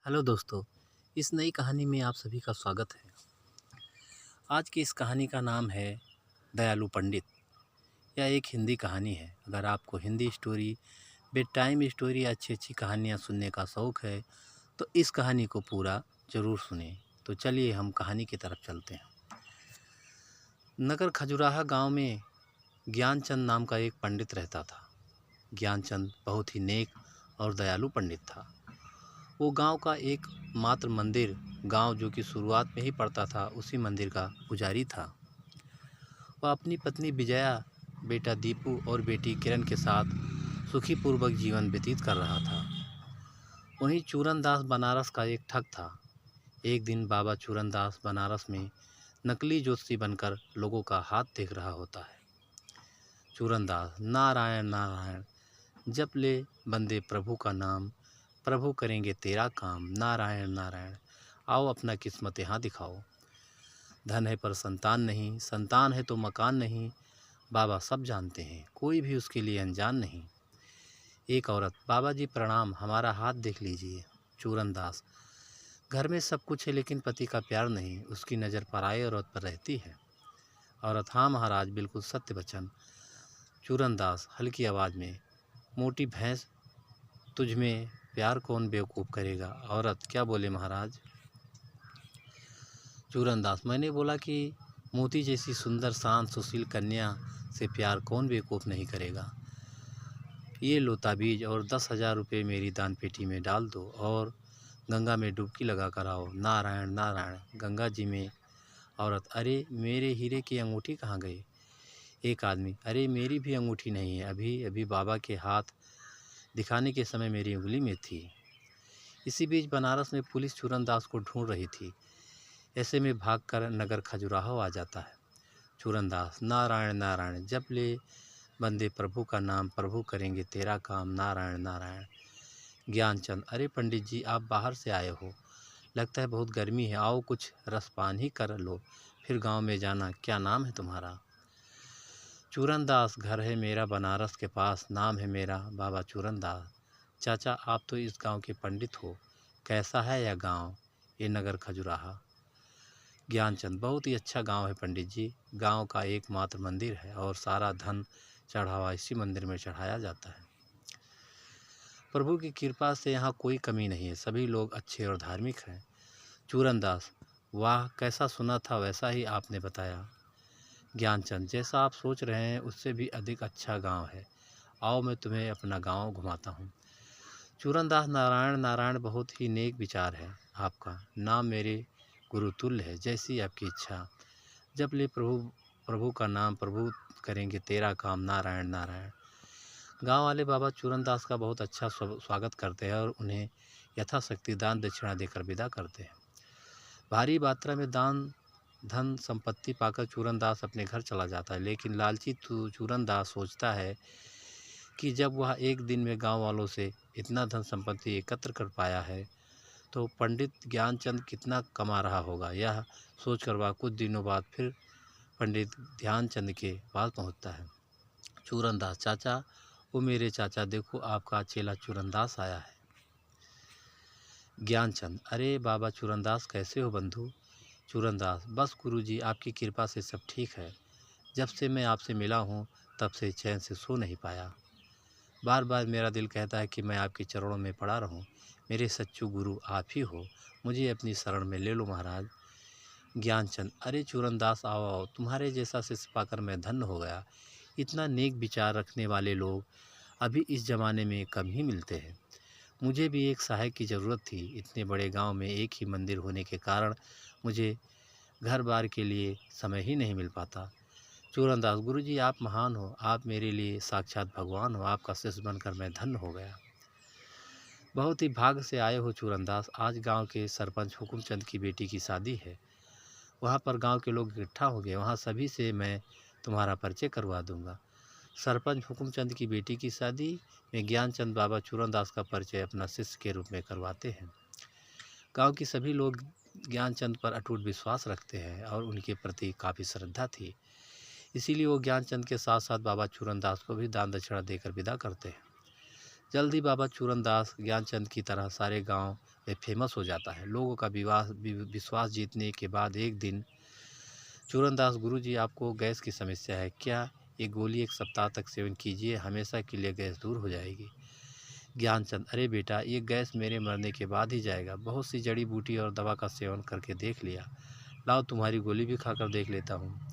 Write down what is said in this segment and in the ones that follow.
Hello दोस्तों, इस नई कहानी में आप सभी का स्वागत है। आज की इस कहानी का नाम है दयालु पंडित। यह एक हिंदी कहानी है। अगर आपको Hindi story, bed time story या अच्छी-अच्छी कहानियाँ सुनने का शौक़ है, तो इस कहानी को पूरा ज़रूर सुनें। तो चलिए हम कहानी की तरफ चलते हैं। नगर खजुराहा गाँव में ज्ञानचंद नाम का एक पंडित रहता था। ज्ञानचंद बहुत ही नेक और दयालु पंडित था। वो गांव का एक मात्र मंदिर, गांव जो कि शुरुआत में ही पड़ता था, उसी मंदिर का पुजारी था। वह अपनी पत्नी विजया, बेटा दीपू और बेटी किरण के साथ सुखीपूर्वक जीवन व्यतीत कर रहा था। वहीं चूरनदास बनारस का एक ठग था। एक दिन बाबा चूरनदास बनारस में नकली ज्योतिषी बनकर लोगों का हाथ देख रहा होता है। चूरनदास नारायण नारायण जप ले बंदे प्रभु का नाम, प्रभु करेंगे तेरा काम, नारायण नारायण आओ अपना किस्मत यहाँ दिखाओ। धन है पर संतान नहीं, संतान है तो मकान नहीं, बाबा सब जानते हैं, कोई भी उसके लिए अनजान नहीं। एक औरत, बाबा जी प्रणाम, हमारा हाथ देख लीजिए। चूरनदास, घर में सब कुछ है लेकिन पति का प्यार नहीं, उसकी नज़र पराई औरत पर रहती है। औरत, हाँ महाराज, बिल्कुल सत्य वचन। चूरनदास हल्की आवाज़ में, मोटी भैंस, तुझ में प्यार कौन बेवकूफ़ करेगा। औरत, क्या बोले महाराज। चूरनदास, मैंने बोला कि मोती जैसी सुंदर शांत सुशील कन्या से प्यार कौन बेवकूफ़ नहीं करेगा। ये लो ताबीज और 10,000 रुपये मेरी दान पेटी में डाल दो और गंगा में डुबकी लगा कर आओ, नारायण नारायण गंगा जी में। औरत, अरे मेरे हीरे की अंगूठी कहाँ गई। एक आदमी, अरे मेरी भी अंगूठी नहीं है, अभी अभी बाबा के हाथ दिखाने के समय मेरी उंगली में थी। इसी बीच बनारस में पुलिस चूरनदास को ढूंढ रही थी। ऐसे में भागकर नगर खजुराहो आ जाता है। चूरनदास, नारायण नारायण जप ले बंदे प्रभु का नाम, प्रभु करेंगे तेरा काम, नारायण नारायण। ज्ञानचंद, अरे पंडित जी, आप बाहर से आए हो, लगता है बहुत गर्मी है, आओ कुछ रसपान ही कर लो, फिर गांव में जाना। क्या नाम है तुम्हारा। चूरनदास, घर है मेरा बनारस के पास, नाम है मेरा बाबा चूरनदास। चाचा, आप तो इस गांव के पंडित हो, कैसा है यह गांव, ये नगर खजुराहा। ज्ञानचंद, बहुत ही अच्छा गांव है पंडित जी, गांव का एकमात्र मंदिर है और सारा धन चढ़ावा इसी मंदिर में चढ़ाया जाता है। प्रभु की कृपा से यहाँ कोई कमी नहीं है, सभी लोग अच्छे और धार्मिक हैं। चूरनदास, वाह, कैसा सुना था वैसा ही आपने बताया। ज्ञानचंद, जैसा आप सोच रहे हैं उससे भी अधिक अच्छा गांव है, आओ मैं तुम्हें अपना गांव घुमाता हूँ। चूरनदास, नारायण नारायण बहुत ही नेक विचार है आपका, नाम मेरे गुरुतुल्य है, जैसी आपकी इच्छा। जब ले प्रभु प्रभु का नाम, प्रभु करेंगे तेरा काम, नारायण नारायण। गांव वाले बाबा चूरनदास का बहुत अच्छा स्वागत करते हैं और उन्हें यथाशक्ति दान दक्षिणा देकर विदा करते हैं। भारी मात्रा में दान धन संपत्ति पाकर चूरनदास अपने घर चला जाता है, लेकिन लालची चूरनदास सोचता है कि जब वह एक दिन में गांव वालों से इतना धन संपत्ति एकत्र कर पाया है, तो पंडित ज्ञानचंद कितना कमा रहा होगा। यह सोचकर वह कुछ दिनों बाद फिर पंडित ध्यानचंद के पास पहुंचता है। चूरनदास, चाचा, वो मेरे चाचा, देखो आपका चेला चूरनदास आया है। ज्ञानचंद, अरे बाबा चूरनदास, कैसे हो बंधु। चूरनदास, बस गुरुजी, आपकी कृपा से सब ठीक है, जब से मैं आपसे मिला हूँ तब से चैन से सो नहीं पाया। बार बार मेरा दिल कहता है कि मैं आपके चरणों में पड़ा रहूं, मेरे सच्चू गुरु आप ही हो, मुझे अपनी शरण में ले लो महाराज। ज्ञानचंद, अरे चूरनदास, आओ आओ, तुम्हारे जैसा शिष्य पाकर मैं धन्य हो गया। इतना नेक विचार रखने वाले लोग अभी इस ज़माने में कम ही मिलते हैं। मुझे भी एक सहायक की ज़रूरत थी, इतने बड़े गांव में एक ही मंदिर होने के कारण मुझे घर बार के लिए समय ही नहीं मिल पाता। चूरनदास, गुरुजी आप महान हो, आप मेरे लिए साक्षात भगवान हो, आपका शिष्य बनकर मैं धन्य हो गया। बहुत ही भाग्य से आए हो चूरनदास, आज गांव के सरपंच हुकुमचंद की बेटी की शादी है, वहां पर गांव के लोग इकट्ठा हो गए, वहां सभी से मैं तुम्हारा परिचय करवा दूंगा। सरपंच हुकुमचंद की बेटी की शादी में ज्ञानचंद बाबा चूरनदास का परिचय अपना शिष्य के रूप में करवाते हैं। गांव की सभी लोग ज्ञानचंद पर अटूट विश्वास रखते हैं और उनके प्रति काफ़ी श्रद्धा थी, इसीलिए वो ज्ञानचंद के साथ साथ बाबा चूरनदास को भी दान दक्षिणा देकर विदा करते हैं। जल्द ही बाबा चूरनदास ज्ञानचंद की तरह सारे गांव में फेमस हो जाता है। लोगों का विश्वास जीतने के बाद एक दिन चूरनदास, गुरुजी आपको गैस की समस्या है क्या? ये गोली 1 सप्ताह तक सेवन कीजिए, हमेशा के लिए गैस दूर हो जाएगी। ज्ञानचंद, अरे बेटा, ये गैस मेरे मरने के बाद ही जाएगा। बहुत सी जड़ी बूटी और दवा का सेवन करके देख लिया। लाओ तुम्हारी गोली भी खाकर देख लेता हूँ।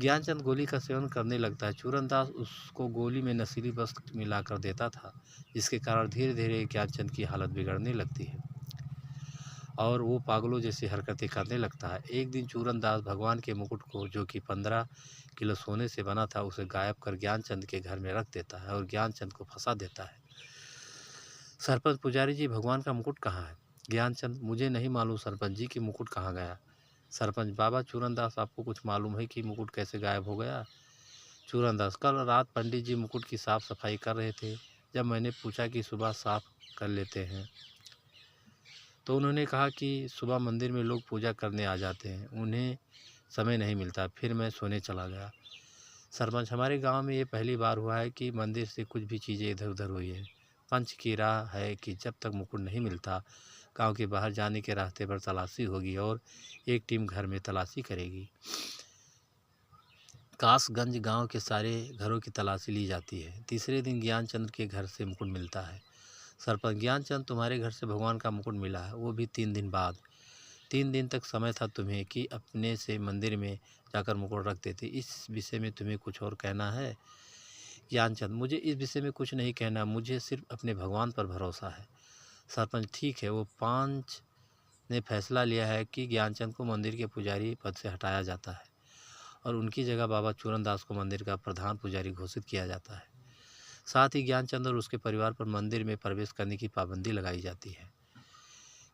ज्ञानचंद गोली का सेवन करने लगता है। चूरनदास उसको गोली में नशीली वस्तु मिलाकर देता था, जिसके कारण धीरे धीरे ज्ञानचंद की हालत बिगड़ने लगती है और वो पागलों जैसी हरकतें करने लगता है। एक दिन चूरनदास भगवान के मुकुट को, जो कि 15 किलो सोने से बना था, उसे गायब कर ज्ञानचंद के घर में रख देता है और ज्ञानचंद को फंसा देता है। सरपंच, पुजारी जी, भगवान का मुकुट कहाँ है? ज्ञानचंद, मुझे नहीं मालूम सरपंच जी कि मुकुट कहाँ गया। सरपंच, बाबा चूरनदास, आपको कुछ मालूम है कि मुकुट कैसे गायब हो गया? चूरनदास, कल रात पंडित जी मुकुट की साफ सफाई कर रहे थे। जब मैंने पूछा कि सुबह साफ कर लेते हैं, तो उन्होंने कहा कि सुबह मंदिर में लोग पूजा करने आ जाते हैं, उन्हें समय नहीं मिलता। फिर मैं सोने चला गया। सरपंच, हमारे गांव में ये पहली बार हुआ है कि मंदिर से कुछ भी चीज़ें इधर उधर हुई है। पंच की राह है कि जब तक मुकुट नहीं मिलता, गांव के बाहर जाने के रास्ते पर तलाशी होगी और एक टीम घर में तलाशी करेगी। कासगंज गांव के सारे घरों की तलाशी ली जाती है। तीसरे दिन ज्ञानचंद के घर से मुकुट मिलता है। सरपंच, ज्ञानचंद, तुम्हारे घर से भगवान का मुकुट मिला है, वो भी 3 दिन बाद। 3 दिन तक समय था तुम्हें कि अपने से मंदिर में जाकर मुकुट रख देते। इस विषय में तुम्हें कुछ और कहना है? ज्ञानचंद, मुझे इस विषय में कुछ नहीं कहना, मुझे सिर्फ अपने भगवान पर भरोसा है। सरपंच, ठीक है। वो 5 ने फैसला लिया है कि ज्ञानचंद को मंदिर के पुजारी पद से हटाया जाता है और उनकी जगह बाबा चूरनदास को मंदिर का प्रधान पुजारी घोषित किया जाता है। साथ ही ज्ञानचंद और उसके परिवार पर मंदिर में प्रवेश करने की पाबंदी लगाई जाती है।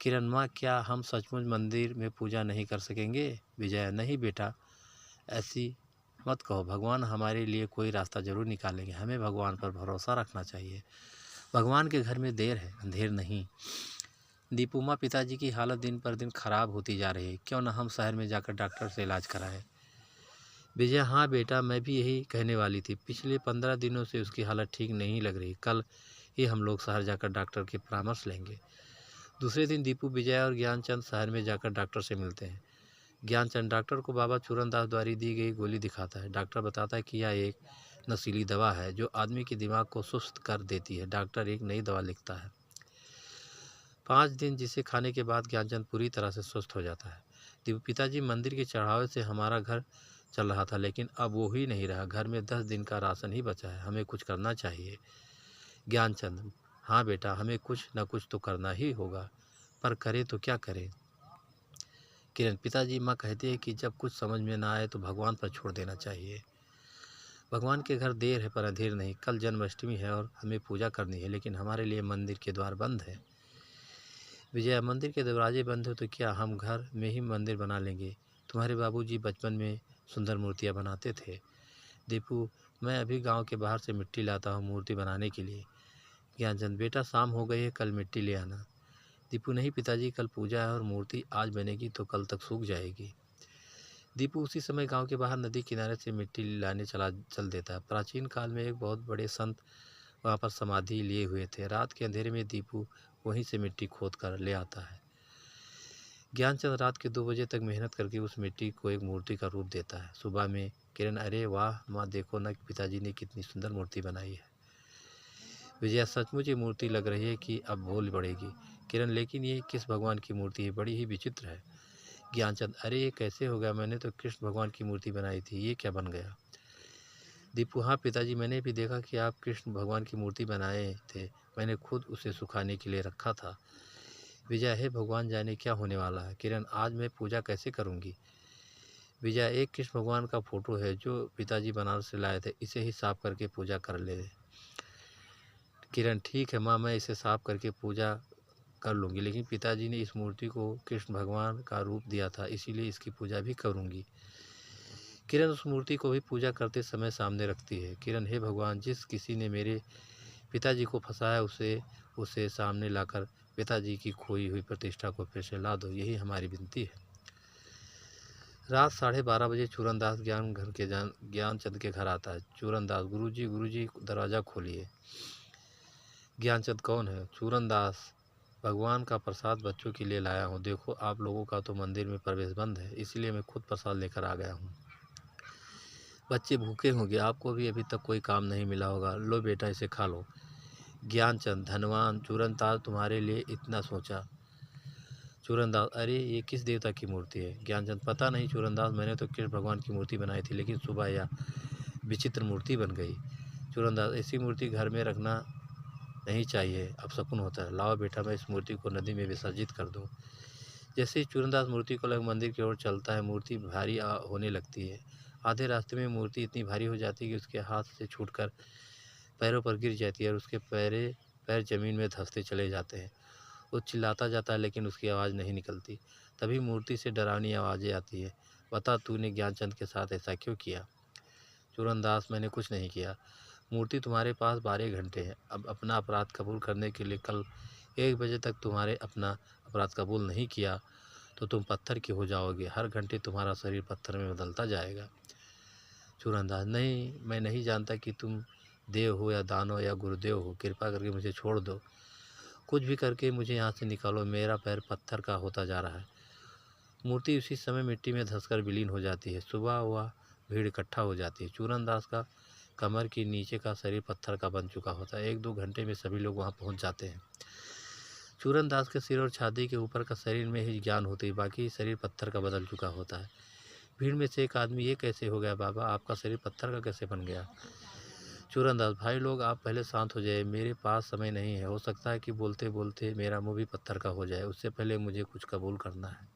किरण, माँ, क्या हम सचमुच मंदिर में पूजा नहीं कर सकेंगे? विजया, नहीं बेटा, ऐसी मत कहो। भगवान हमारे लिए कोई रास्ता जरूर निकालेंगे। हमें भगवान पर भरोसा रखना चाहिए। भगवान के घर में देर है, अंधेर नहीं। दीपू, माँ, पिताजी की हालत दिन पर दिन खराब होती जा रही है, क्यों न हम शहर में जाकर डॉक्टर से इलाज कराएं? विजय, हाँ बेटा, मैं भी यही कहने वाली थी। पिछले 15 दिनों से उसकी हालत ठीक नहीं लग रही। कल ही हम लोग शहर जाकर डॉक्टर के परामर्श लेंगे। दूसरे दिन दीपू, विजय और ज्ञानचंद शहर में जाकर डॉक्टर से मिलते हैं। ज्ञानचंद डॉक्टर को बाबा चूरनदास द्वारा दी गई गोली दिखाता है। डॉक्टर बताता है कि यह एक नशीली दवा है जो आदमी के दिमाग को सुस्त कर देती है। डॉक्टर एक नई दवा लिखता है 5 दिन, जिसे खाने के बाद ज्ञानचंद पूरी तरह से स्वस्थ हो जाता है। दीपू, पिताजी, मंदिर के चढ़ावे से हमारा घर चल रहा था, लेकिन अब वो ही नहीं रहा। घर में 10 दिन का राशन ही बचा है, हमें कुछ करना चाहिए। ज्ञानचंद, हाँ बेटा, हमें कुछ न कुछ तो करना ही होगा, पर करें तो क्या करें? किरण, पिताजी, माँ कहती है कि जब कुछ समझ में ना आए तो भगवान पर छोड़ देना चाहिए। भगवान के घर देर है पर अंधेर नहीं। कल जन्माष्टमी है और हमें पूजा करनी है, लेकिन हमारे लिए मंदिर के द्वार बंद है। विजया, मंदिर के दरवाजे बंद हो तो क्या हम घर में ही मंदिर बना लेंगे? तुम्हारे बाबूजी बचपन में सुंदर मूर्तियाँ बनाते थे। दीपू, मैं अभी गांव के बाहर से मिट्टी लाता हूँ मूर्ति बनाने के लिए। ज्ञानचंद, बेटा, शाम हो गई है, कल मिट्टी ले आना। दीपू, नहीं पिताजी, कल पूजा है और मूर्ति आज बनेगी तो कल तक सूख जाएगी। दीपू उसी समय गांव के बाहर नदी किनारे से मिट्टी लाने चल देता है। प्राचीन काल में एक बहुत बड़े संत वहां पर समाधि लिए हुए थे। रात के अंधेरे में दीपू वहीं से मिट्टी खोद कर ले आता है। ज्ञानचंद रात के 2 बजे तक मेहनत करके उस मिट्टी को एक मूर्ति का रूप देता है। सुबह में किरण, अरे वाह माँ, देखो ना पिताजी ने कितनी सुंदर मूर्ति बनाई है। विजया, सचमुच ये मूर्ति लग रही है कि अब बोल पड़ेगी। किरण, लेकिन ये किस भगवान की मूर्ति है? बड़ी ही विचित्र है। ज्ञानचंद, अरे ये कैसे हो गया? मैंने तो कृष्ण भगवान की मूर्ति बनाई थी, ये क्या बन गया? दीपू, हाँ पिताजी, मैंने भी देखा कि आप कृष्ण भगवान की मूर्ति बनाए थे, मैंने खुद उसे सुखाने के लिए रखा था। विजय, हे भगवान जाने क्या होने वाला है। किरण, आज मैं पूजा कैसे करूँगी? विजय, एक कृष्ण भगवान का फोटो है जो पिताजी बनारस से लाए थे, इसे ही साफ करके पूजा कर ले। किरण, ठीक है माँ, मैं इसे साफ करके पूजा कर लूँगी, लेकिन पिताजी ने इस मूर्ति को कृष्ण भगवान का रूप दिया था, इसीलिए इसकी पूजा भी करूँगी। किरण उस मूर्ति को भी पूजा करते समय सामने रखती है। किरण, हे भगवान, जिस किसी ने मेरे पिताजी को फंसाया उसे सामने लाकर पिताजी की खोई हुई प्रतिष्ठा को फिर से ला दो, यही हमारी विनती है। रात 12:30 बजे चूरनदास ज्ञानचंद के घर आता है। चूरनदास, गुरुजी, दरवाज़ा खोलिए। ज्ञानचंद, कौन है? चूरनदास, भगवान का प्रसाद बच्चों के लिए लाया हूँ। देखो आप लोगों का तो मंदिर में प्रवेश बंद है, इसलिए मैं खुद प्रसाद लेकर आ गया हूँ। बच्चे भूखे होंगे, आपको भी अभी तक कोई काम नहीं मिला होगा। लो बेटा इसे खा लो। ज्ञानचंद धनवान चूरनदास तुम्हारे लिए इतना सोचा। चूरनदास अरे ये किस देवता की मूर्ति है? ज्ञानचंद पता नहीं चूरनदास, मैंने तो कृष्ण भगवान की मूर्ति बनाई थी, लेकिन सुबह यह विचित्र मूर्ति बन गई। चूरनदास ऐसी मूर्ति घर में रखना नहीं चाहिए, अपशकुन होता है। लाओ बेटा मैं इस मूर्ति को नदी में विसर्जित कर दूँ। जैसे ही चूरनदास मूर्ति को लेकर मंदिर की ओर चलता है, मूर्ति भारी होने लगती है। आधे रास्ते में मूर्ति इतनी भारी हो जाती है कि उसके हाथ से छूटकर पैरों पर गिर जाती है और उसके पैर जमीन में धंसते चले जाते हैं। वो चिल्लाता जाता है लेकिन उसकी आवाज़ नहीं निकलती। तभी मूर्ति से डरावनी आवाज़ें आती है। बता तूने ज्ञानचंद के साथ ऐसा क्यों किया? चूरनदास मैंने कुछ नहीं किया। मूर्ति तुम्हारे पास 12 घंटे हैं। अब अपना अपराध कबूल करने के लिए कल 1 बजे तक तुम्हारे अपना अपराध कबूल नहीं किया तो तुम पत्थर के हो जाओगे। हर घंटे तुम्हारा शरीर पत्थर में बदलता जाएगा। चूरनदास नहीं, मैं नहीं जानता कि तुम देव हो या दानव या गुरुदेव हो। कृपा करके मुझे छोड़ दो। कुछ भी करके मुझे यहाँ से निकालो, मेरा पैर पत्थर का होता जा रहा है। मूर्ति उसी समय मिट्टी में धंसकर विलीन हो जाती है। सुबह हुआ भीड़ इकट्ठा हो जाती है। चूरनदास का कमर के नीचे का शरीर पत्थर का बन चुका होता है। 1-2 घंटे में सभी लोग वहाँ पहुँच जाते हैं। चूरनदास के सिर और छाती के ऊपर का शरीर में ही ज्ञान होती है, बाकी शरीर पत्थर का बदल चुका होता है। भीड़ में से एक आदमी, ये कैसे हो गया बाबा, आपका शरीर पत्थर का कैसे बन गया? चूरनदास भाई लोग आप पहले शांत हो जाए, मेरे पास समय नहीं है। हो सकता है कि बोलते बोलते मेरा मुंह भी पत्थर का हो जाए, उससे पहले मुझे कुछ कबूल करना है।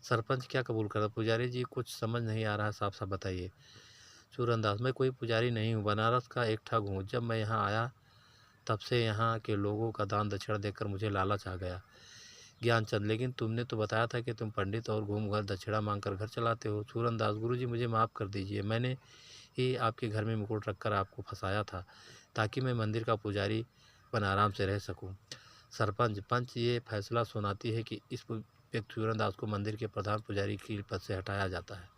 सरपंच क्या कबूल करना? पुजारी जी कुछ समझ नहीं आ रहा है, साफ साफ बताइए। चूरनदास मैं कोई पुजारी नहीं हूँ, बनारस का एक ठग हूँ। जब मैं यहाँ आया तब से यहाँ के लोगों का दान दक्षिणा देखकर मुझे लालच आ गया। ज्ञानचंद लेकिन तुमने तो बताया था कि तुम पंडित और घूम घर दक्षिणा मांगकर घर चलाते हो। चूरनदास गुरुजी मुझे माफ़ कर दीजिए, मैंने ही आपके घर में मुकुट रखकर आपको फंसाया था ताकि मैं मंदिर का पुजारी बन आराम से रह सकूं। सरपंच पंच ये फैसला सुनाती है कि इस व्यक्ति चूरनदास को मंदिर के प्रधान पुजारी की पद से हटाया जाता है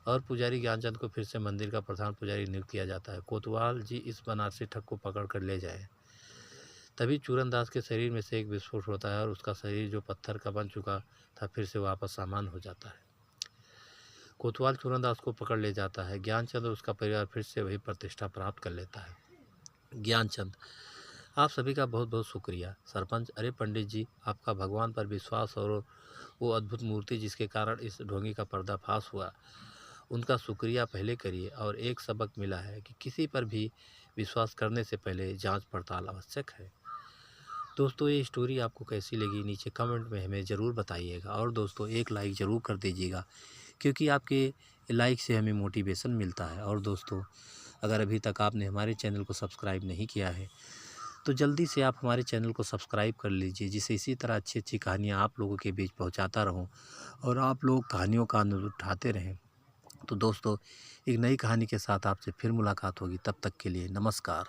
और पुजारी ज्ञानचंद को फिर से मंदिर का प्रधान पुजारी नियुक्त किया जाता है। कोतवाल जी इस बनारसी ठग को पकड़ कर ले जाए। तभी चूरनदास के शरीर में से एक विस्फोट होता है और उसका शरीर जो पत्थर का बन चुका था फिर से वापस सामान्य हो जाता है। कोतवाल चूरनदास को पकड़ ले जाता है। ज्ञानचंद और उसका परिवार फिर से वही प्रतिष्ठा प्राप्त कर लेता है। ज्ञानचंद आप सभी का बहुत बहुत शुक्रिया। सरपंच अरे पंडित जी, आपका भगवान पर विश्वास और वो अद्भुत मूर्ति जिसके कारण इस ढोंगी का पर्दाफाश हुआ, उनका शुक्रिया पहले करिए। और एक सबक मिला है कि किसी पर भी विश्वास करने से पहले जांच पड़ताल आवश्यक है। दोस्तों ये स्टोरी आपको कैसी लगी नीचे कमेंट में हमें ज़रूर बताइएगा और दोस्तों एक लाइक ज़रूर कर दीजिएगा, क्योंकि आपके लाइक से हमें मोटिवेशन मिलता है। और दोस्तों अगर अभी तक आपने हमारे चैनल को सब्सक्राइब नहीं किया है तो जल्दी से आप हमारे चैनल को सब्सक्राइब कर लीजिए, जिससे इसी तरह अच्छी अच्छी कहानियाँ आप लोगों के बीच पहुँचाता रहूँ और आप लोग कहानियों का आनंद उठाते रहें। तो दोस्तों एक नई कहानी के साथ आपसे फिर मुलाकात होगी, तब तक के लिए नमस्कार।